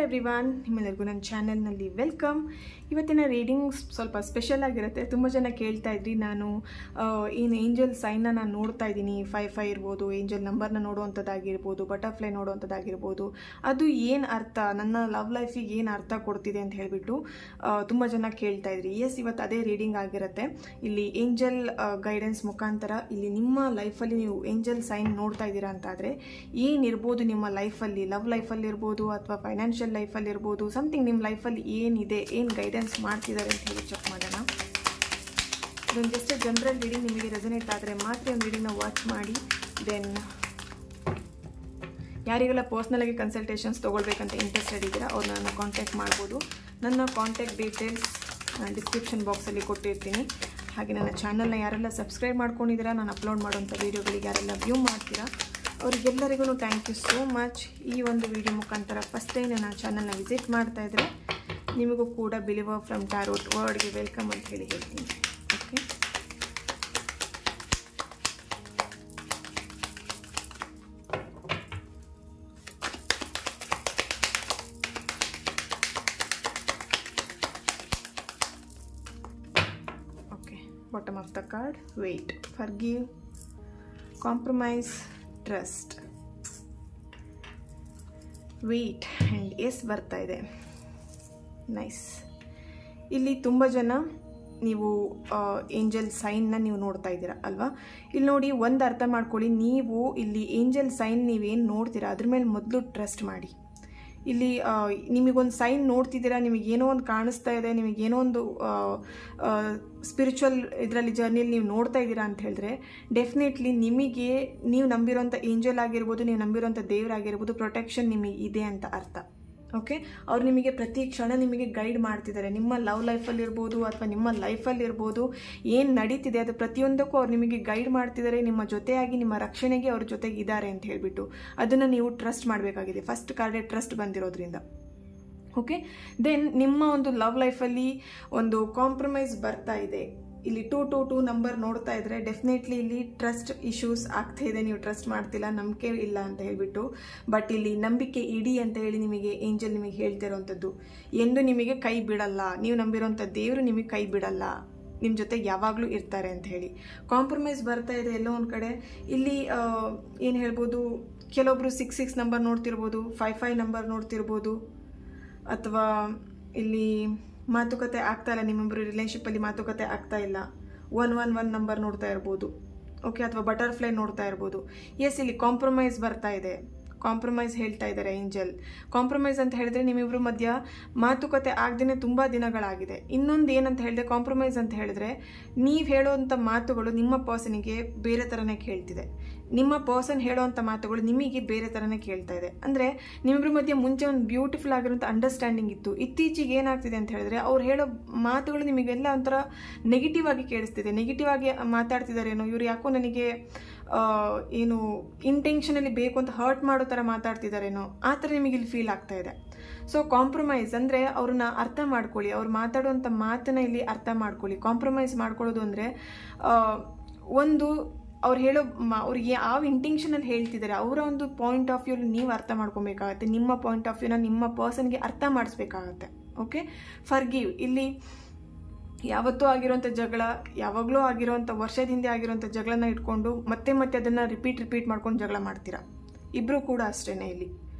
Everyone, ನಿಮ್ಮೆಲ್ಲರಿಗೂ ನನ್ನ ಚಾನೆಲ್ನಲ್ಲಿ ವೆಲ್ಕಮ್. ಇವತ್ತಿನ ರೀಡಿಂಗ್ ಸ್ವಲ್ಪ ಸ್ಪೆಷಲ್ ಆಗಿರುತ್ತೆ. ತುಂಬ ಜನ ಕೇಳ್ತಾ ಇದ್ರಿ, ನಾನು ಏನು ಏಂಜಲ್ ಸೈನ್ನ ನಾನು ನೋಡ್ತಾ ಇದ್ದೀನಿ, 5 ಇರ್ಬೋದು, ಏಂಜಲ್ ನಂಬರ್ನ ನೋಡುವಂಥದ್ದಾಗಿರ್ಬೋದು, ಬಟರ್ಫ್ಲೈ ನೋಡುವಂಥದ್ದಾಗಿರ್ಬೋದು, ಅದು ಏನು ಅರ್ಥ, ನನ್ನ ಲವ್ ಲೈಫಿಗೆ ಏನು ಅರ್ಥ ಕೊಡ್ತಿದೆ ಅಂತ ಹೇಳಿಬಿಟ್ಟು ತುಂಬ ಜನ ಕೇಳ್ತಾ ಇದ್ರಿ. ಇವತ್ತು ಅದೇ ರೀಡಿಂಗ್ ಆಗಿರುತ್ತೆ. ಇಲ್ಲಿ ಏಂಜಲ್ ಗೈಡೆನ್ಸ್ ಮುಖಾಂತರ ಇಲ್ಲಿ ನಿಮ್ಮ ಲೈಫಲ್ಲಿ ನೀವು ಏಂಜಲ್ ಸೈನ್ ನೋಡ್ತಾ ಇದ್ದೀರಾ ಅಂತಾದರೆ ಏನಿರ್ಬೋದು ನಿಮ್ಮ ಲೈಫಲ್ಲಿ, ಲವ್ ಲೈಫಲ್ಲಿ ಇರ್ಬೋದು ಅಥವಾ ಫೈನಾನ್ಷಿಯಲ್ ಲೈಫಲ್ಲಿ ಇರ್ಬೋದು, ಸಮಥಿಂಗ್ ನಿಮ್ಮ ಲೈಫಲ್ಲಿ ಏನಿದೆ, ಏನು ಗೈಡೆನ್ಸ್ ಮಾಡ್ತಿದ್ದಾರೆ ಅಂತ ಹೇಳಿ ಚೆಕ್ ಮಾಡೋಣ. ಇದೊಂದು ಜಸ್ಟ್ ಜನರಲ್ ರೀಡಿಂಗ್, ನಿಮಗೆ ರೆಸನೇಟ್ ಆದರೆ ಮಾತ್ರ ಒಂದು ರೀಡಿಂಗ್ನ ವಾಚ್ ಮಾಡಿ. ದೆನ್ ಯಾರಿಗೆಲ್ಲ ಪರ್ಸ್ನಲಾಗಿ ಕನ್ಸಲ್ಟೇಷನ್ಸ್ ತೊಗೊಳ್ಬೇಕಂತ ಇಂಟ್ರೆಸ್ಟೆಡ್ ಇದ್ದೀರಾ ಅವ್ರು ನನ್ನ ಕಾಂಟ್ಯಾಕ್ಟ್ ಮಾಡ್ಬೋದು. ನನ್ನ ಕಾಂಟ್ಯಾಕ್ಟ್ ಡೀಟೇಲ್ಸ್ ಡಿಸ್ಕ್ರಿಪ್ಷನ್ ಬಾಕ್ಸಲ್ಲಿ ಕೊಟ್ಟಿರ್ತೀನಿ. ಹಾಗೆ ನನ್ನ ಚಾನಲ್ನ ಯಾರೆಲ್ಲ ಸಬ್ಸ್ಕ್ರೈಬ್ ಮಾಡ್ಕೊಂಡಿದ್ದೀರಾ, ನಾನು ಅಪ್ಲೋಡ್ ಮಾಡೋಂಥ ವೀಡಿಯೋಗಳಿಗೆ ಯಾರೆಲ್ಲ ವ್ಯೂ ಮಾಡ್ತೀರಾ ಅವರಿಗೆಲ್ಲರಿಗೂ ಥ್ಯಾಂಕ್ ಯು ಸೋ ಮಚ್. ಈ ಒಂದು ವಿಡಿಯೋ ಮುಖಾಂತರ ಫಸ್ಟ್ ಟೈಮ್ ನನ್ನ ಚಾನಲ್ನ ವಿಸಿಟ್ ಮಾಡ್ತಾ ಇದ್ದರೆ ನಿಮಗೂ ಕೂಡ ಬಿಲೀವರ್ ಫ್ರಮ್ ಟ್ಯಾರೋಟ್ ವರ್ಡ್ಗೆ ವೆಲ್ಕಮ್ ಅಂತ ಹೇಳಿ ಹೇಳ್ತೀನಿ. Okay, bottom of the card, wait, forgive, compromise, trust, wait and yes ಬರ್ತಾ ಇದೆ. ನೈಸ್. ಇಲ್ಲಿ ತುಂಬ ಜನ ನೀವು ಏಂಜಲ್ ಸೈನ್ನ ನೀವು ನೋಡ್ತಾ ಇದ್ದೀರಾ ಅಲ್ವಾ. ಇಲ್ಲಿ ನೋಡಿ, ಒಂದು ಅರ್ಥ ಮಾಡ್ಕೊಳ್ಳಿ, ನೀವು ಇಲ್ಲಿ ಏಂಜಲ್ ಸೈನ್ ನೀವೇನು ನೋಡ್ತೀರಾ ಅದ್ರ ಮೇಲೆ ಮೊದಲು ಟ್ರಸ್ಟ್ ಮಾಡಿ. ಇಲ್ಲಿ ನಿಮಗೊಂದು ಸೈನ್ ನೋಡ್ತಿದ್ದೀರಾ, ನಿಮಗೇನೋ ಒಂದು ಕಾಣಿಸ್ತಾ ಇದೆ, ನಿಮಗೇನೋ ಒಂದು ಸ್ಪಿರಿಚುವಲ್ ಇದರಲ್ಲಿ ಜರ್ನಿಯಲ್ಲಿ ನೀವು ನೋಡ್ತಾ ಇದ್ದೀರಾ ಅಂತ ಹೇಳಿದ್ರೆ ಡೆಫಿನೆಟ್ಲಿ ನಿಮಗೆ ನೀವು ನಂಬಿರೋಂಥ ಏಂಜಲ್ ಆಗಿರ್ಬೋದು, ನೀವು ನಂಬಿರೋಂಥ ದೇವರಾಗಿರ್ಬೋದು, ಪ್ರೊಟೆಕ್ಷನ್ ನಿಮಗೆ ಇದೆ ಅಂತ ಅರ್ಥ. ಓಕೆ, ಅವ್ರು ನಿಮಗೆ ಪ್ರತಿ ಕ್ಷಣ ನಿಮಗೆ ಗೈಡ್ ಮಾಡ್ತಿದ್ದಾರೆ. ನಿಮ್ಮ ಲವ್ ಲೈಫಲ್ಲಿರ್ಬೋದು ಅಥವಾ ನಿಮ್ಮ ಲೈಫಲ್ಲಿರ್ಬೋದು, ಏನು ನಡೀತಿದೆ ಅದು ಪ್ರತಿಯೊಂದಕ್ಕೂ ಅವ್ರು ನಿಮಗೆ ಗೈಡ್ ಮಾಡ್ತಿದ್ದಾರೆ. ನಿಮ್ಮ ಜೊತೆಯಾಗಿ ನಿಮ್ಮ ರಕ್ಷಣೆಗೆ ಅವ್ರ ಜೊತೆಗೆ ಇದ್ದಾರೆ ಅಂತ ಹೇಳಿಬಿಟ್ಟು ಅದನ್ನು ನೀವು ಟ್ರಸ್ಟ್ ಮಾಡಬೇಕಾಗಿದೆ. ಫಸ್ಟ್ ಕಾರ್ಡೇ ಟ್ರಸ್ಟ್ ಬಂದಿರೋದ್ರಿಂದ. ಓಕೆ, ದೆನ್ ನಿಮ್ಮ ಒಂದು ಲವ್ ಲೈಫಲ್ಲಿ ಒಂದು ಕಾಂಪ್ರಮೈಸ್ ಬರ್ತಾ ಇದೆ. ಇಲ್ಲಿ 222 ನಂಬರ್ ನೋಡ್ತಾ ಇದ್ರೆ ಡೆಫಿನೆಟ್ಲಿ ಇಲ್ಲಿ ಟ್ರಸ್ಟ್ ಇಶ್ಯೂಸ್ ಆಗ್ತಾ ಇದೆ. ನೀವು ಟ್ರಸ್ಟ್ ಮಾಡ್ತಿಲ್ಲ, ನಂಬಿಕೆ ಇಲ್ಲ ಅಂತ ಹೇಳ್ಬಿಟ್ಟು. ಬಟ್ ಇಲ್ಲಿ ನಂಬಿಕೆ ಇಡಿ ಅಂತ ಹೇಳಿ ನಿಮಗೆ ಏಂಜಲ್ ನಿಮಗೆ ಹೇಳ್ತಿರೋವಂಥದ್ದು, ಎಂದು ನಿಮಗೆ ಕೈ ಬಿಡಲ್ಲ, ನೀವು ನಂಬಿರೋಂಥ ದೇವರು ನಿಮಗೆ ಕೈ ಬಿಡಲ್ಲ, ನಿಮ್ಮ ಜೊತೆಗೆ ಯಾವಾಗಲೂ ಇರ್ತಾರೆ ಅಂತ ಹೇಳಿ. ಕಾಂಪ್ರಮೈಸ್ ಬರ್ತಾ ಇದೆ ಎಲ್ಲೋ ಒಂದು ಕಡೆ. ಇಲ್ಲಿ ಏನು ಹೇಳ್ಬೋದು, ಕೆಲವೊಬ್ರು 6 ನಂಬರ್ ನೋಡ್ತಿರ್ಬೋದು, 5 ನಂಬರ್ ನೋಡ್ತಿರ್ಬೋದು, ಅಥವಾ ಇಲ್ಲಿ ಮಾತುಕತೆ ಆಗ್ತಾ ಇಲ್ಲ, ನಿಮ್ಮೊಬ್ಬರು ರಿಲೇಶನ್ಶಿಪ್ಪಲ್ಲಿ ಮಾತುಕತೆ ಆಗ್ತಾ ಇಲ್ಲ, 111 ನಂಬರ್ ನೋಡ್ತಾ ಇರ್ಬೋದು. ಓಕೆ, ಅಥವಾ ಬಟರ್ಫ್ಲೈ ನೋಡ್ತಾ ಇರ್ಬೋದು. ಇಲ್ಲಿ ಕಾಂಪ್ರಮೈಸ್ ಬರ್ತಾ ಇದೆ. ಕಾಂಪ್ರಮೈಸ್ ಹೇಳ್ತಾ ಇದ್ದಾರೆ ಏಂಜಲ್. ಕಾಂಪ್ರಮೈಸ್ ಅಂತ ಹೇಳಿದ್ರೆ ನಿಮ್ಮಿಬ್ರು ಮಧ್ಯ ಮಾತುಕತೆ ಆಗದೇನೆ ತುಂಬ ದಿನಗಳಾಗಿದೆ. ಇನ್ನೊಂದು ಏನಂತ ಹೇಳಿದ್ರೆ, ಕಾಂಪ್ರಮೈಸ್ ಅಂತ ಹೇಳಿದ್ರೆ ನೀವು ಹೇಳೋವಂಥ ಮಾತುಗಳು ನಿಮ್ಮ ಪರ್ಸನಿಗೆ ಬೇರೆ ಥರನೇ ಕೇಳ್ತಿದೆ, ನಿಮ್ಮ ಪರ್ಸನ್ ಹೇಳೋವಂಥ ಮಾತುಗಳು ನಿಮಗೆ ಬೇರೆ ಥರನೇ ಕೇಳ್ತಾ ಇದೆ. ಅಂದರೆ ನಿಮ್ಮಿಬ್ರ ಮಧ್ಯೆ ಮುಂಚೆ ಒಂದು ಬ್ಯೂಟಿಫುಲ್ ಆಗಿರೋಂಥ ಅಂಡರ್ಸ್ಟ್ಯಾಂಡಿಂಗ್ ಇತ್ತು. ಇತ್ತೀಚೆಗೆ ಏನಾಗ್ತಿದೆ ಅಂತ ಹೇಳಿದ್ರೆ ಅವ್ರು ಹೇಳೋ ಮಾತುಗಳು ನಿಮಗೆಲ್ಲ ಒಂಥರ ನೆಗೆಟಿವ್ ಆಗಿ ಕೇಳಿಸ್ತಿದೆ, ನೆಗೆಟಿವ್ ಆಗಿ ಮಾತಾಡ್ತಿದ್ದಾರೇನೋ, ಇವ್ರು ಯಾಕೋ ನನಗೆ ಏನು ಇಂಟೆನ್ಷನಲ್ಲಿ ಬೇಕು ಅಂತ ಹರ್ಟ್ ಮಾಡೋ ಥರ ಮಾತಾಡ್ತಿದ್ದಾರೇನೋ, ಆ ಥರ ನಿಮಗೆ ಇಲ್ಲಿ ಫೀಲ್ ಆಗ್ತಾ ಇದೆ. ಸೊ ಕಾಂಪ್ರಮೈಸ್ ಅಂದರೆ ಅವ್ರನ್ನ ಅರ್ಥ ಮಾಡ್ಕೊಳ್ಳಿ, ಅವ್ರು ಮಾತಾಡುವಂಥ ಮಾತನ್ನ ಇಲ್ಲಿ ಅರ್ಥ ಮಾಡ್ಕೊಳ್ಳಿ. ಕಾಂಪ್ರಮೈಸ್ ಮಾಡ್ಕೊಳ್ಳೋದು ಅಂದರೆ ಒಂದು ಅವ್ರು ಹೇಳೋ ಅವ್ರಿಗೆ ಯಾವ ಇಂಟೆನ್ಷನಲ್ಲಿ ಹೇಳ್ತಿದ್ದಾರೆ ಅವರ ಒಂದು ಪಾಯಿಂಟ್ ಆಫ್ ವ್ಯೂ ನೀವು ಅರ್ಥ ಮಾಡ್ಕೊಬೇಕಾಗತ್ತೆ. ನಿಮ್ಮ ಪಾಯಿಂಟ್ ಆಫ್ ವ್ಯೂನ ನಿಮ್ಮ ಪರ್ಸನ್ಗೆ ಅರ್ಥ ಮಾಡಿಸ್ಬೇಕಾಗತ್ತೆ. Okay, forgive. ಇಲ್ಲಿ ಯಾವತ್ತೂ ಆಗಿರೋಂಥ ಜಗಳ, ಯಾವಾಗಲೂ ಆಗಿರೋಂಥ ವರ್ಷದ ಹಿಂದೆ ಆಗಿರೋಂಥ ಜಗಳನ ಇಟ್ಕೊಂಡು ಮತ್ತೆ ಮತ್ತೆ ಅದನ್ನು ರಿಪೀಟ್ ಮಾಡ್ಕೊಂಡು ಜಗಳ ಮಾಡ್ತೀರಾ. ಇಬ್ಬರು ಕೂಡ ಅಷ್ಟೇ ಇಲ್ಲಿ.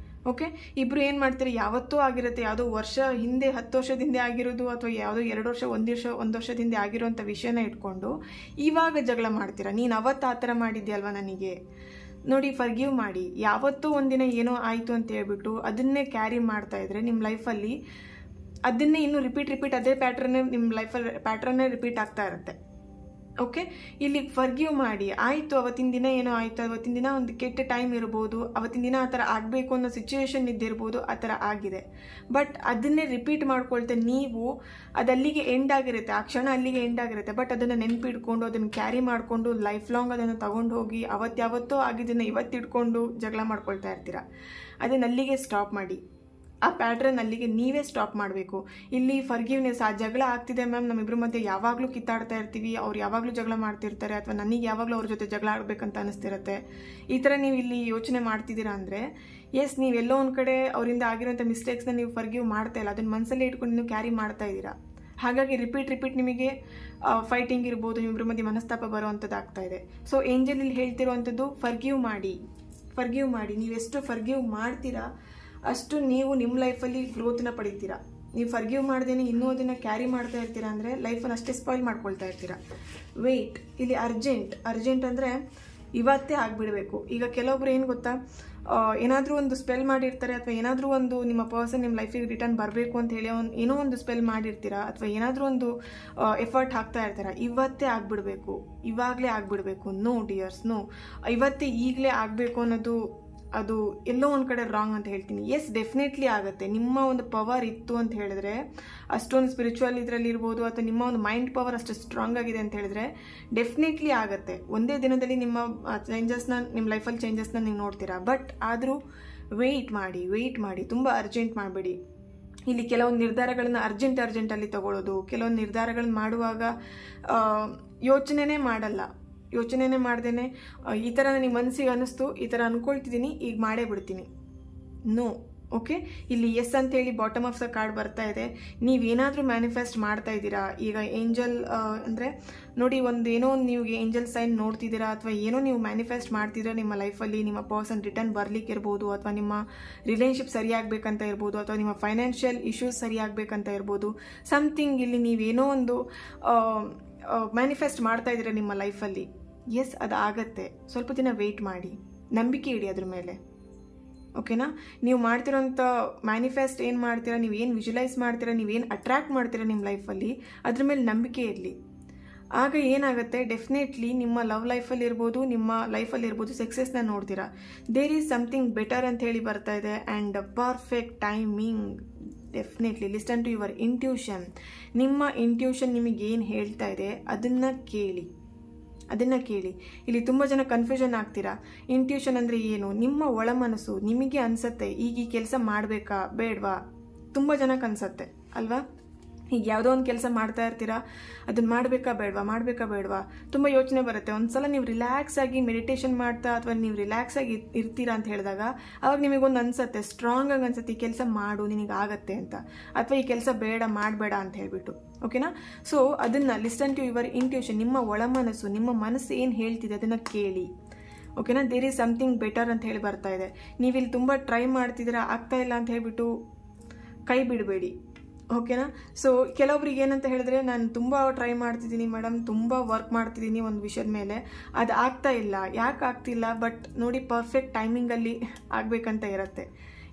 ಓಕೆ, ಇಬ್ಬರು ಏನು ಮಾಡ್ತೀರಾ, ಯಾವತ್ತೂ ಆಗಿರುತ್ತೆ, ಯಾವುದೋ ವರ್ಷ ಹಿಂದೆ 10 ವರ್ಷದ ಹಿಂದೆ ಆಗಿರೋದು ಅಥವಾ ಯಾವುದೋ 2 ವರ್ಷ 1 ವರ್ಷದ ಹಿಂದೆ ಆಗಿರೋಂಥ ವಿಷಯನ ಇಟ್ಕೊಂಡು ಇವಾಗ ಜಗಳ ಮಾಡ್ತೀರಾ. ನೀನು ಅವತ್ತು ಆ ಥರ ಮಾಡಿದ್ಯಲ್ವ ನನಗೆ. ನೋಡಿ, ಫರ್ಗಿವ್ ಮಾಡಿ. ಯಾವತ್ತೂ ಒಂದಿನ ಏನೋ ಆಯಿತು ಅಂತ ಹೇಳ್ಬಿಟ್ಟು ಅದನ್ನೇ ಕ್ಯಾರಿ ಮಾಡ್ತಾ ಇದ್ರೆ ನಿಮ್ಮ ಲೈಫಲ್ಲಿ ಅದನ್ನೇ ಇನ್ನೂ ರಿಪೀಟ್ ಅದೇ ಪ್ಯಾಟ್ರನ್ನೇ ನಿಮ್ಮ ಲೈಫಲ್ಲಿ ಪ್ಯಾಟ್ರನ್ನೇ ರಿಪೀಟ್ ಆಗ್ತಾ ಇರುತ್ತೆ. ಓಕೆ, ಇಲ್ಲಿ ಫರ್ಗಿವ್ ಮಾಡಿ. ಆಯಿತು, ಅವತ್ತಿನ ದಿನ ಏನೋ ಆಯಿತು, ಅವತ್ತಿನ ದಿನ ಒಂದು ಕೆಟ್ಟ ಟೈಮ್ ಇರ್ಬೋದು, ಅವತ್ತಿನ ದಿನ ಆ ಥರ ಆಗಬೇಕು ಅನ್ನೋ ಸಿಚುವೇಶನ್ ಇದ್ದಿರ್ಬೋದು, ಆ ಥರ ಆಗಿದೆ. ಬಟ್ ಅದನ್ನೇ ರಿಪೀಟ್ ಮಾಡ್ಕೊಳ್ತೆ ನೀವು, ಅದಲ್ಲಿಗೆ ಎಂಡ್ ಆಗಿರುತ್ತೆ, ಆ ಕ್ಷಣ ಅಲ್ಲಿಗೆ ಎಂಡ್ ಆಗಿರುತ್ತೆ. ಬಟ್ ಅದನ್ನು ನೆನಪಿಟ್ಕೊಂಡು ಅದನ್ನು ಕ್ಯಾರಿ ಮಾಡಿಕೊಂಡು ಲೈಫ್ ಲಾಂಗ್ ಅದನ್ನು ತಗೊಂಡು ಹೋಗಿ ಯಾವತ್ತೋ ಆಗಿದ್ದನ್ನು ಇವತ್ತಿಟ್ಕೊಂಡು ಜಗಳ ಮಾಡ್ಕೊಳ್ತಾ ಇರ್ತೀರ. ಅದನ್ನು ಅಲ್ಲಿಗೆ ಸ್ಟಾಪ್ ಮಾಡಿ. ಆ ಪ್ಯಾಟ್ರನ್ ಅಲ್ಲಿಗೆ ನೀವೇ ಸ್ಟಾಪ್ ಮಾಡಬೇಕು. ಇಲ್ಲಿ ಫರ್ಗಿವ್ನೆಸ್, ಆ ಜಗಳ ಆಗ್ತಿದೆ ಮ್ಯಾಮ್, ನಮ್ಮಿಬ್ಬರ ಮಧ್ಯೆ ಯಾವಾಗಲೂ ಕಿತ್ತಾಡ್ತಾ ಇರ್ತೀವಿ, ಅವ್ರು ಯಾವಾಗಲೂ ಜಗಳ ಮಾಡ್ತಿರ್ತಾರೆ, ಅಥವಾ ನನಗೆ ಯಾವಾಗಲೂ ಅವ್ರ ಜೊತೆ ಜಗಳ ಆಡಬೇಕಂತ ಅನಿಸ್ತಿರುತ್ತೆ, ಈ ಥರ ನೀವು ಇಲ್ಲಿ ಯೋಚನೆ ಮಾಡ್ತಿದ್ದೀರಾ ಅಂದರೆ ಎಸ್, ನೀವೆಲ್ಲೋ ಒಂದು ಕಡೆ ಅವರಿಂದ ಆಗಿರೋಂಥ ಮಿಸ್ಟೇಕ್ಸ್ನ ನೀವು ಫರ್ಗಿವ್ ಮಾಡ್ತಾ ಇಲ್ಲ, ಅದನ್ನು ಮನಸ್ಸಲ್ಲೇ ಇಟ್ಕೊಂಡು ನೀವು ಕ್ಯಾರಿ ಮಾಡ್ತಾ ಇದ್ದೀರಾ. ಹಾಗಾಗಿ ರಿಪೀಟ್ ನಿಮಗೆ ಫೈಟಿಂಗ್ ಇರ್ಬೋದು, ನಿಮ್ಮಿಬ್ಬರ ಮಧ್ಯೆ ಮನಸ್ತಾಪ ಬರುವಂಥದ್ದು ಆಗ್ತಾ ಇದೆ. ಸೊ ಏಂಜಲ್ ಇಲ್ಲಿ ಹೇಳ್ತಿರುವಂಥದ್ದು ಫರ್ಗಿವ್ ಮಾಡಿ. ನೀವು ಎಷ್ಟು ಫರ್ಗಿವ್ ಮಾಡ್ತೀರಾ ಅಷ್ಟು ನೀವು ನಿಮ್ಮ ಲೈಫಲ್ಲಿ ಗ್ರೋತ್ನ ಪಡಿತೀರಾ. ನೀವು ಫರ್ಗಿವ್ ಮಾಡ್ದೇನೆ ಇನ್ನೂ ಅದನ್ನು ಕ್ಯಾರಿ ಮಾಡ್ತಾ ಇರ್ತೀರಾ ಅಂದರೆ ಲೈಫನ್ನು ಅಷ್ಟೇ ಸ್ಪಾಯ್ಲ್ ಮಾಡ್ಕೊಳ್ತಾ ಇರ್ತೀರಾ. ವೆಯ್ಟ್, ಇಲ್ಲಿ ಅರ್ಜೆಂಟ್ ಅಂದರೆ ಇವತ್ತೇ ಆಗಿಬಿಡಬೇಕು. ಈಗ ಕೆಲವೊಬ್ರು ಏನು ಗೊತ್ತಾ, ಏನಾದರೂ ಒಂದು ಸ್ಪೆಲ್ ಮಾಡಿರ್ತಾರೆ, ಅಥವಾ ಏನಾದರೂ ಒಂದು ನಿಮ್ಮ ಪರ್ಸನ್ ನಿಮ್ಮ ಲೈಫಿಗೆ ರಿಟರ್ನ್ ಬರಬೇಕು ಅಂತ ಹೇಳಿ ಏನೋ ಒಂದು ಸ್ಪೆಲ್ ಮಾಡಿರ್ತೀರಾ, ಅಥವಾ ಏನಾದರೂ ಒಂದು ಎಫರ್ಟ್ ಹಾಕ್ತಾ ಇರ್ತೀರಾ, ಇವತ್ತೇ ಆಗಿಬಿಡಬೇಕು, ಇವಾಗಲೇ ಆಗಿಬಿಡಬೇಕು. ನೋ ಡಿಯರ್ಸ್, ನೋ, ಇವತ್ತೇ ಈಗಲೇ ಆಗಬೇಕು ಅನ್ನೋದು ಅದು ಎಲ್ಲೋ ಒಂದು ಕಡೆ ರಾಂಗ್ ಅಂತ ಹೇಳ್ತೀನಿ. ಎಸ್, ಡೆಫಿನೆಟ್ಲಿ ಆಗುತ್ತೆ. ನಿಮ್ಮ ಒಂದು ಪವರ್ ಇತ್ತು ಅಂತ ಹೇಳಿದ್ರೆ, ಅಷ್ಟೊಂದು ಸ್ಪಿರಿಚುವಲ್ ಇದರಲ್ಲಿ ಇರ್ಬೋದು, ಅಥವಾ ನಿಮ್ಮ ಒಂದು ಮೈಂಡ್ ಪವರ್ ಅಷ್ಟು ಸ್ಟ್ರಾಂಗ್ ಆಗಿದೆ ಅಂತ ಹೇಳಿದ್ರೆ ಡೆಫಿನೆಟ್ಲಿ ಆಗುತ್ತೆ. ಒಂದೇ ದಿನದಲ್ಲಿ ನಿಮ್ಮ ಚೇಂಜಸ್ನ, ನಿಮ್ಮ ಲೈಫಲ್ಲಿ ಚೇಂಜಸ್ನ ನೀವು ನೋಡ್ತೀರಾ. ಬಟ್ ಆದರೂ ವೆಯ್ಟ್ ಮಾಡಿ, ತುಂಬ ಅರ್ಜೆಂಟ್ ಮಾಡಬೇಡಿ. ಇಲ್ಲಿ ಕೆಲವೊಂದು ನಿರ್ಧಾರಗಳನ್ನು ಅರ್ಜೆಂಟಲ್ಲಿ ತಗೊಳ್ಳೋದು, ಕೆಲವೊಂದು ನಿರ್ಧಾರಗಳನ್ನ ಮಾಡುವಾಗ ಯೋಚನೆನೇ ಮಾಡ್ದೇನೆ ಈ ಥರ ನನಗೆ ಮನಸ್ಸಿಗೆ ಅನ್ನಿಸ್ತು, ಈ ಥರ ಅಂದ್ಕೊಳ್ತಿದ್ದೀನಿ, ಈಗ ಮಾಡೇ ಬಿಡ್ತೀನಿ. ನೋ. ಓಕೆ, ಇಲ್ಲಿ ಎಸ್ ಅಂತೇಳಿ ಬಾಟಮ್ ಆಫ್ ದ ಕಾರ್ಡ್ ಬರ್ತಾ ಇದೆ. ನೀವೇನಾದರೂ ಮ್ಯಾನಿಫೆಸ್ಟ್ ಮಾಡ್ತಾ ಇದ್ದೀರಾ. ಈಗ ಏಂಜಲ್ ಅಂದರೆ ನೋಡಿ, ಏನೋ ನೀವು ಏಂಜಲ್ ಸೈನ್ ನೋಡ್ತಿದ್ದೀರಾ, ಅಥವಾ ಏನೋ ನೀವು ಮ್ಯಾನಿಫೆಸ್ಟ್ ಮಾಡ್ತಿದ್ದೀರಾ ನಿಮ್ಮ ಲೈಫಲ್ಲಿ, ನಿಮ್ಮ ಪರ್ಸನ್ ರಿಟರ್ನ್ ಬರ್ಲಿಕ್ಕೆ ಇರ್ಬೋದು, ಅಥವಾ ನಿಮ್ಮ ರಿಲೇಷನ್ಶಿಪ್ ಸರಿಯಾಗಬೇಕಂತ ಇರ್ಬೋದು, ಅಥವಾ ನಿಮ್ಮ ಫೈನಾನ್ಷಿಯಲ್ ಇಶ್ಯೂಸ್ ಸರಿಯಾಗಬೇಕಂತ ಇರ್ಬೋದು. ಸಮಥಿಂಗ್ ಇಲ್ಲಿ ನೀವೇನೋ ಒಂದು ಮ್ಯಾನಿಫೆಸ್ಟ್ ಮಾಡ್ತಾ ಇದ್ದೀರಾ ನಿಮ್ಮ ಲೈಫಲ್ಲಿ. ಎಸ್, ಅದು ಆಗತ್ತೆ. ಸ್ವಲ್ಪ ದಿನ ವೆಯ್ಟ್ ಮಾಡಿ, ನಂಬಿಕೆ ಇಡಿ ಅದ್ರ ಮೇಲೆ. ಓಕೆನಾ? ನೀವು ಮಾಡ್ತಿರೋಂಥ ಮ್ಯಾನಿಫೆಸ್ಟ್ ಏನು ಮಾಡ್ತೀರಾ, ನೀವು ಏನು ವಿಜುವಲೈಸ್ ಮಾಡ್ತೀರಾ, ನೀವೇನು ಅಟ್ರ್ಯಾಕ್ಟ್ ಮಾಡ್ತೀರಾ ನಿಮ್ಮ ಲೈಫಲ್ಲಿ, ಅದ್ರ ಮೇಲೆ ನಂಬಿಕೆ ಇರಲಿ. ಆಗ ಏನಾಗುತ್ತೆ, ಡೆಫಿನೆಟ್ಲಿ ನಿಮ್ಮ ಲವ್ ಲೈಫಲ್ಲಿ ಇರ್ಬೋದು, ನಿಮ್ಮ ಲೈಫಲ್ಲಿ ಇರ್ಬೋದು, ಸಕ್ಸಸ್ನ ನೋಡ್ತೀರಾ. ದೇರ್ ಈಸ್ ಸಮಥಿಂಗ್ ಬೆಟರ್ ಅಂತ ಹೇಳಿ ಬರ್ತಾ ಇದೆ. And perfect timing. Definitely listen to your intuition. ನಿಮ್ಮ ಇಂಟ್ಯೂಷನ್ ನಿಮಗೆ ಏನು ಹೇಳ್ತಾ ಇದೆ ಅದನ್ನು ಕೇಳಿ. ಇಲ್ಲಿ ತುಂಬ ಜನ ಕನ್ಫ್ಯೂಷನ್ ಆಗ್ತೀರಾ. ಇಂಟ್ಯೂಷನ್ ಅಂದರೆ ಏನು? ನಿಮ್ಮ ಒಳ ಮನಸ್ಸು ನಿಮಗೆ ಅನಿಸುತ್ತೆ ಈಗ ಈ ಕೆಲಸ ಮಾಡಬೇಕಾ ಬೇಡವಾ, ತುಂಬ ಜನಕ್ಕೆ ಅನಿಸುತ್ತೆ ಅಲ್ವಾ? ಈಗ ಯಾವುದೋ ಒಂದು ಕೆಲಸ ಮಾಡ್ತಾ ಇರ್ತೀರಾ, ಅದನ್ನು ಮಾಡಬೇಕಾ ಬೇಡವಾ ತುಂಬ ಯೋಚನೆ ಬರುತ್ತೆ. ಒಂದ್ಸಲ ನೀವು ರಿಲ್ಯಾಕ್ಸ್ ಆಗಿ ಮೆಡಿಟೇಷನ್ ಮಾಡ್ತಾ, ಅಥವಾ ನೀವು ರಿಲ್ಯಾಕ್ಸ್ ಆಗಿ ಇರ್ತೀರಾ ಅಂತ ಹೇಳಿದಾಗ ಅವಾಗ ನಿಮಗೊಂದು ಅನಿಸುತ್ತೆ, ಸ್ಟ್ರಾಂಗ್ ಆಗಿ ಅನ್ಸುತ್ತೆ, ಈ ಕೆಲಸ ಮಾಡು ನಿನಗಾಗತ್ತೆ ಅಂತ, ಅಥವಾ ಈ ಕೆಲಸ ಮಾಡಬೇಡ ಅಂತ ಹೇಳ್ಬಿಟ್ಟು. ಓಕೆನಾ? ಸೊ ಅದನ್ನು ಲಿಸನ್ ಟು ಯುವರ್ ಇಂಟ್ಯೂಷನ್. ನಿಮ್ಮ ಒಳ ಮನಸ್ಸು, ನಿಮ್ಮ ಮನಸ್ಸು ಏನು ಹೇಳ್ತಿದೆ ಅದನ್ನು ಕೇಳಿ. ಓಕೆನಾ? ದೇರ್ ಈಸ್ ಸಮಥಿಂಗ್ ಬೆಟರ್ ಅಂತ ಹೇಳಿ ಬರ್ತಾ ಇದೆ. ನೀವಿಲ್ಲಿ ತುಂಬ ಟ್ರೈ ಮಾಡ್ತಿದ್ದೀರಾ, ಆಗ್ತಾ ಇಲ್ಲ ಅಂತ ಹೇಳ್ಬಿಟ್ಟು ಕೈ ಬಿಡಬೇಡಿ. ಓಕೆನಾ? ಸೊ ಕೆಲವೊಬ್ರಿಗೆ ಏನಂತ ಹೇಳಿದ್ರೆ, ನಾನು ತುಂಬ ಟ್ರೈ ಮಾಡ್ತಿದ್ದೀನಿ ಮೇಡಮ್, ತುಂಬ ವರ್ಕ್ ಮಾಡ್ತಿದ್ದೀನಿ ಒಂದು ವಿಷಯದ ಮೇಲೆ, ಅದು ಆಗ್ತಾ ಇಲ್ಲ. ಯಾಕೆ ಆಗ್ತಿಲ್ಲ? ಬಟ್ ನೋಡಿ, ಪರ್ಫೆಕ್ಟ್ ಟೈಮಿಂಗಲ್ಲಿ ಆಗಬೇಕಂತ ಇರುತ್ತೆ.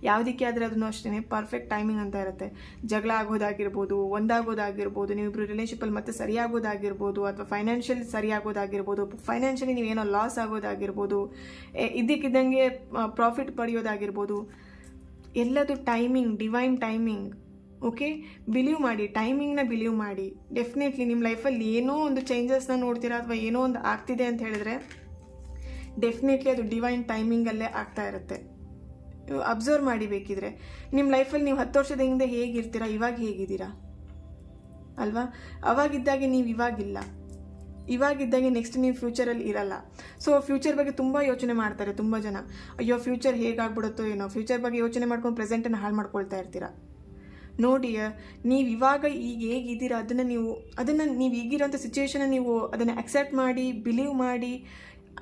ಯಾವುದಕ್ಕೆ ಆದರೆ ಅದನ್ನು ಅಷ್ಟೇ ಪರ್ಫೆಕ್ಟ್ ಟೈಮಿಂಗ್ ಅಂತ ಇರುತ್ತೆ. ಜಗಳ ಆಗೋದಾಗಿರ್ಬೋದು, ಒಂದಾಗೋದಾಗಿರ್ಬೋದು, ನೀವಿಬ್ರು ರಿಲೇಷನ್ಶಿಪ್ಪಲ್ಲಿ ಮತ್ತೆ ಸರಿಯಾಗೋದಾಗಿರ್ಬೋದು, ಅಥವಾ ಫೈನಾನ್ಷಿಯಲ್ ಸರಿಯಾಗೋದಾಗಿರ್ಬೋದು, ಫೈನಾನ್ಷಿಯಲಿ ನೀವೇನೋ ಲಾಸ್ ಆಗೋದಾಗಿರ್ಬೋದು, ಇದಕ್ಕಿದ್ದಂಗೆ ಪ್ರಾಫಿಟ್ ಪಡೆಯೋದಾಗಿರ್ಬೋದು, ಎಲ್ಲದು timing, divine timing. Okay, believe ಮಾಡಿ, ಟೈಮಿಂಗ್ನ ಬಿಲೀವ್ ಮಾಡಿ. ಡೆಫಿನೆಟ್ಲಿ ನಿಮ್ಮ ಲೈಫಲ್ಲಿ ಏನೋ ಒಂದು ಚೇಂಜಸ್ನ ನೋಡ್ತೀರಾ, ಅಥವಾ ಏನೋ ಒಂದು ಆಗ್ತಿದೆ ಅಂತ ಹೇಳಿದ್ರೆ ಡೆಫಿನೆಟ್ಲಿ ಅದು ಡಿವೈನ್ ಟೈಮಿಂಗಲ್ಲೇ ಆಗ್ತಾ ಇರುತ್ತೆ. ಅಬ್ಸರ್ವ್ ಮಾಡಿ ಬೇಕಿದ್ರೆ. ನಿಮ್ಮ ಲೈಫಲ್ಲಿ ನೀವು 10 ವರ್ಷದ ಹಿಂದೆ ಹೇಗಿರ್ತೀರಾ, ಇವಾಗ ಹೇಗಿದ್ದೀರಾ ಅಲ್ವಾ? ಅವಾಗಿದ್ದಾಗೆ ನೀವು ಇವಾಗಿದ್ದಾಗೆ ನೆಕ್ಸ್ಟ್ ನೀವು ಫ್ಯೂಚರಲ್ಲಿ ಇರಲ್ಲ. ಸೊ ಫ್ಯೂಚರ್ ಬಗ್ಗೆ ತುಂಬ ಯೋಚನೆ ಮಾಡ್ತಾರೆ ತುಂಬ ಜನ. ಅಯ್ಯೋ ಫ್ಯೂಚರ್ ಹೇಗಾಗ್ಬಿಡುತ್ತೋ ಏನೋ, ಫ್ಯೂಚರ್ ಬಗ್ಗೆ ಯೋಚನೆ ಮಾಡ್ಕೊಂಡು ಪ್ರೆಸೆಂಟನ್ನು ಹಾಳು ಮಾಡ್ಕೊಳ್ತಾ ಇರ್ತೀರಾ. ನೋಡಿ, ನೀವು ಇವಾಗ ಈಗ ಹೇಗಿದ್ದೀರಾ ಅದನ್ನು ನೀವು ಈಗಿರೋಂಥ ಸಿಚುವೇಶನ್ನ ನೀವು ಅದನ್ನು ಅಕ್ಸೆಪ್ಟ್ ಮಾಡಿ, ಬಿಲೀವ್ ಮಾಡಿ,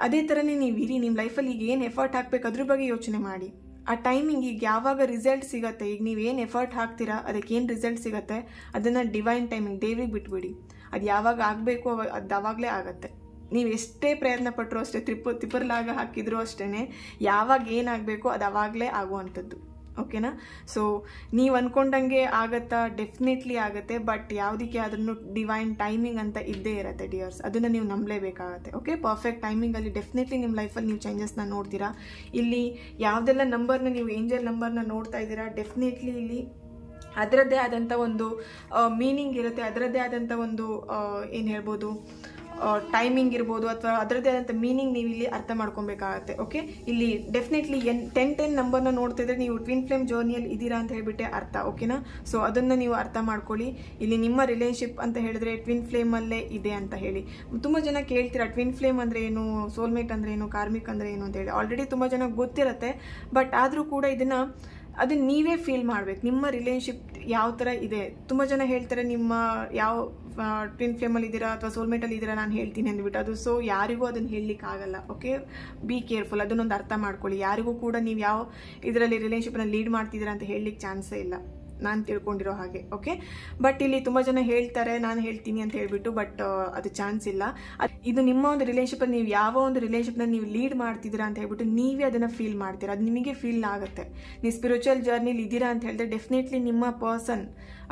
ಅದೇ ಥರನೇ ನೀವು ಇರಿ. ನಿಮ್ಮ ಲೈಫಲ್ಲಿ ಈಗ ಏನು ಎಫರ್ಟ್ ಹಾಕ್ಬೇಕು ಅದ್ರ ಬಗ್ಗೆ ಯೋಚನೆ ಮಾಡಿ. ಆ ಟೈಮಿಂಗ್ ಈಗ ಯಾವಾಗ ರಿಸಲ್ಟ್ ಸಿಗುತ್ತೆ, ಈಗ ನೀವೇನು ಎಫರ್ಟ್ ಹಾಕ್ತೀರಾ ಅದಕ್ಕೇನು ರಿಸಲ್ಟ್ ಸಿಗುತ್ತೆ ಅದನ್ನು ಡಿವೈನ್ ಟೈಮಿಂಗ್, ದೇವ್ರಿಗೆ ಬಿಟ್ಬಿಡಿ. ಅದು ಯಾವಾಗ ಆಗಬೇಕು ಅದು ಅವಾಗಲೇ ಆಗುತ್ತೆ. ನೀವು ಎಷ್ಟೇ ಪ್ರಯತ್ನ ಪಟ್ಟರು ಅಷ್ಟೇ, ತಿಪ್ಪರ್ಲಾಗ ಹಾಕಿದ್ರು ಅಷ್ಟೇ, ಯಾವಾಗ ಏನಾಗಬೇಕು ಅದು ಅವಾಗಲೇ ಆಗುವಂಥದ್ದು. ಓಕೆನಾ? ಸೊ ನೀವು ಅಂದ್ಕೊಂಡಂಗೆ ಆಗುತ್ತಾ? ಡೆಫಿನೆಟ್ಲಿ ಆಗುತ್ತೆ. ಬಟ್ ಯಾವುದಕ್ಕೆ ಅದನ್ನು ಡಿವೈನ್ ಟೈಮಿಂಗ್ ಅಂತ ಇದ್ದೇ ಇರುತ್ತೆ ಡಿಯರ್ಸ್, ಅದನ್ನು ನೀವು ನಂಬಲೇಬೇಕಾಗತ್ತೆ. ಓಕೆ, ಪರ್ಫೆಕ್ಟ್ ಟೈಮಿಂಗಲ್ಲಿ ಡೆಫಿನೆಟ್ಲಿ ನಿಮ್ಮ ಲೈಫಲ್ಲಿ ನೀವು ಚೇಂಜಸ್ನ ನೋಡ್ತೀರಾ. ಇಲ್ಲಿ ಯಾವುದೆಲ್ಲ ನಂಬರ್ನ ನೀವು ಏಂಜಲ್ ನಂಬರ್ನ ನೋಡ್ತಾ ಇದ್ದೀರಾ, ಡೆಫಿನೆಟ್ಲಿ ಇಲ್ಲಿ ಅದರದ್ದೇ ಆದಂಥ ಒಂದು ಮೀನಿಂಗ್ ಇರುತ್ತೆ, ಅದರದ್ದೇ ಆದಂಥ ಒಂದು ಏನು ಹೇಳ್ಬೋದು, ಟೈಮಿಂಗ್ ಇರ್ಬೋದು ಅಥವಾ ಅದರದ್ದೇ ಆದಂಥ ಮೀನಿಂಗ್ ನೀವು ಇಲ್ಲಿ ಅರ್ಥ ಮಾಡ್ಕೊಬೇಕಾಗತ್ತೆ. ಓಕೆ, ಇಲ್ಲಿ ಡೆಫಿನೆಟ್ಲಿ 10 ನಂಬರ್ನ ನೋಡ್ತಿದ್ರೆ ನೀವು ಟ್ವಿನ್ ಫ್ಲೇಮ್ ಜರ್ನಿಯಲ್ಲಿ ಇದ್ದೀರಾ ಅಂತ ಹೇಳ್ಬಿಟ್ಟೆ ಅರ್ಥ. ಓಕೆನಾ, ಸೊ ಅದನ್ನು ನೀವು ಅರ್ಥ ಮಾಡ್ಕೊಳ್ಳಿ. ಇಲ್ಲಿ ನಿಮ್ಮ ರಿಲೇಶನ್ಶಿಪ್ ಅಂತ ಹೇಳಿದ್ರೆ ಟ್ವಿನ್ ಫ್ಲೇಮಲ್ಲೇ ಇದೆ ಅಂತ ಹೇಳಿ. ತುಂಬ ಜನ ಕೇಳ್ತೀರಾ ಟ್ವಿನ್ ಫ್ಲೇಮ್ ಅಂದರೆ ಏನು, ಸೋಲ್ಮೇಟ್ ಅಂದರೆ ಏನು, ಕಾರ್ಮಿಕ್ ಅಂದರೆ ಏನು ಅಂತ ಹೇಳಿ. ಆಲ್ರೆಡಿ ತುಂಬ ಜನ ಗೊತ್ತಿರುತ್ತೆ, ಬಟ್ ಆದರೂ ಕೂಡ ಅದನ್ನ ನೀವೇ ಫೀಲ್ ಮಾಡ್ಬೇಕು. ನಿಮ್ಮ ರಿಲೇಶನ್ಶಿಪ್ ಯಾವ ಥರ ಇದೆ. ತುಂಬ ಜನ ಹೇಳ್ತಾರೆ ನಿಮ್ಮ ಯಾವ ಟ್ವಿನ್ ಫ್ಲೇಮಲ್ಲಿ ಇದ್ದೀರಾ ಅಥವಾ ಸೋಲ್ಮೇಟಲ್ಲಿ ಇದ್ದೀರಾ ನಾನು ಹೇಳ್ತೀನಿ ಅಂದ್ಬಿಟ್ಟು. ಅದು ಸೊ ಯಾರಿಗೂ ಅದನ್ನು ಹೇಳಲಿಕ್ಕೆ ಆಗಲ್ಲ. ಓಕೆ, ಬಿ ಕೇರ್ಫುಲ್, ಅದನ್ನೊಂದು ಅರ್ಥ ಮಾಡ್ಕೊಳ್ಳಿ. ಯಾರಿಗೂ ಕೂಡ ನೀವು ಯಾವ ಇದರಲ್ಲಿ ರಿಲೇಶನ್ಶಿಪ್ನ ಲೀಡ್ ಮಾಡ್ತಿದ್ದೀರಾ ಅಂತ ಹೇಳಲಿಕ್ಕೆ ಚಾನ್ಸೇ ಇಲ್ಲ, ನಾನು ತಿಳ್ಕೊಂಡಿರೋ ಹಾಗೆ. ಓಕೆ, ಬಟ್ ಇಲ್ಲಿ ತುಂಬ ಜನ ಹೇಳ್ತಾರೆ ನಾನು ಹೇಳ್ತೀನಿ ಅಂತ ಹೇಳ್ಬಿಟ್ಟು, ಬಟ್ ಅದು ಚಾನ್ಸ್ ಇಲ್ಲ. ಇದು ನಿಮ್ಮ ಒಂದು ರಿಲೇಶನ್ಶಿಪ್, ನೀವು ಯಾವ ಒಂದು ರಿಲೇಶನ್ಶಿಪ್ನ ನೀವು ಲೀಡ್ ಮಾಡ್ತಿದ್ದೀರಾ ಅಂತ ಹೇಳ್ಬಿಟ್ಟು ನೀವೇ ಅದನ್ನು ಫೀಲ್ ಮಾಡ್ತೀರಾ. ಅದು ನಿಮಗೆ ಫೀಲ್ ಆಗುತ್ತೆ. ನೀವು ಸ್ಪಿರಿಚುವಲ್ ಜರ್ನಿಲಿ ಇದ್ದೀರಾ ಅಂತ ಹೇಳಿದ್ರೆ ಡೆಫಿನೆಟ್ಲಿ ನಿಮ್ಮ ಪರ್ಸನ್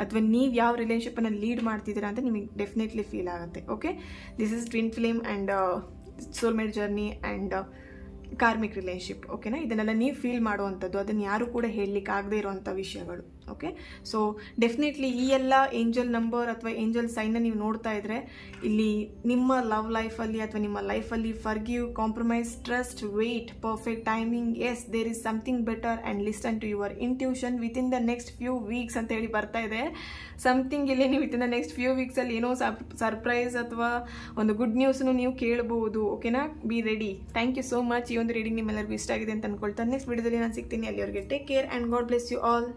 ಅಥವಾ ನೀವು ಯಾವ ರಿಲೇಶನ್ಶಿಪ್ಪನ್ನು ಲೀಡ್ ಮಾಡ್ತಿದ್ದೀರಾ ಅಂತ ನಿಮಗೆ ಡೆಫಿನೆಟ್ಲಿ ಫೀಲ್ ಆಗುತ್ತೆ. Okay, this is twin flame and soulmate journey and karmic relationship. ಓಕೆನಾ, ಇದನ್ನೆಲ್ಲ ನೀವು ಫೀಲ್ ಮಾಡುವಂಥದ್ದು, ಅದನ್ನು ಯಾರು ಕೂಡ ಹೇಳಲಿಕ್ಕೆ ಆಗದೇ ಇರುವಂಥ ವಿಷಯಗಳು. ಓಕೆ, ಸೊ ಡೆಫಿನೆಟ್ಲಿ ಈ ಎಲ್ಲ ಏಂಜಲ್ ನಂಬರ್ ಅಥವಾ ಏಂಜಲ್ ಸೈನ್ನ ನೀವು ನೋಡ್ತಾ ಇದ್ರೆ ಇಲ್ಲಿ ನಿಮ್ಮ ಲವ್ ಲೈಫಲ್ಲಿ ಅಥವಾ ನಿಮ್ಮ ಲೈಫಲ್ಲಿ forgive, compromise, trust, wait, perfect timing, yes there is something better and listen to your intuition within the next few weeks ಅಂತ ಹೇಳಿ ಬರ್ತಾ ಇದೆ. ಸಮಥಿಂಗ್ ಇಲ್ಲಿ ನೀವು ವಿತಿನ್ ದ ನೆಕ್ಸ್ಟ್ ಫ್ಯೂ ವೀಕ್ಸಲ್ಲಿ ಏನೋ ಸರ್ಪ್ರೈಸ್ ಅಥವಾ ಒಂದು ಗುಡ್ ನ್ಯೂಸ್ನು ನೀವು ಕೇಳಬಹುದು. ಓಕೆನಾ, be ready. Thank you so much. ಈ ಒಂದು ರೀಡಿಂಗ್ ನಿಮ್ಮೆಲ್ಲರಿಗೂ ಇಷ್ಟ ಆಗಿದೆ ಅಂತ ಅನ್ಕೊಳ್ತಾ ನೆಕ್ಸ್ಟ್ ವಿಡಿಯೋದಲ್ಲಿ ನಾನು ಸಿಗ್ತೀನಿ. ಅಲ್ಲಿವರೆಗೆ take care and God bless you all.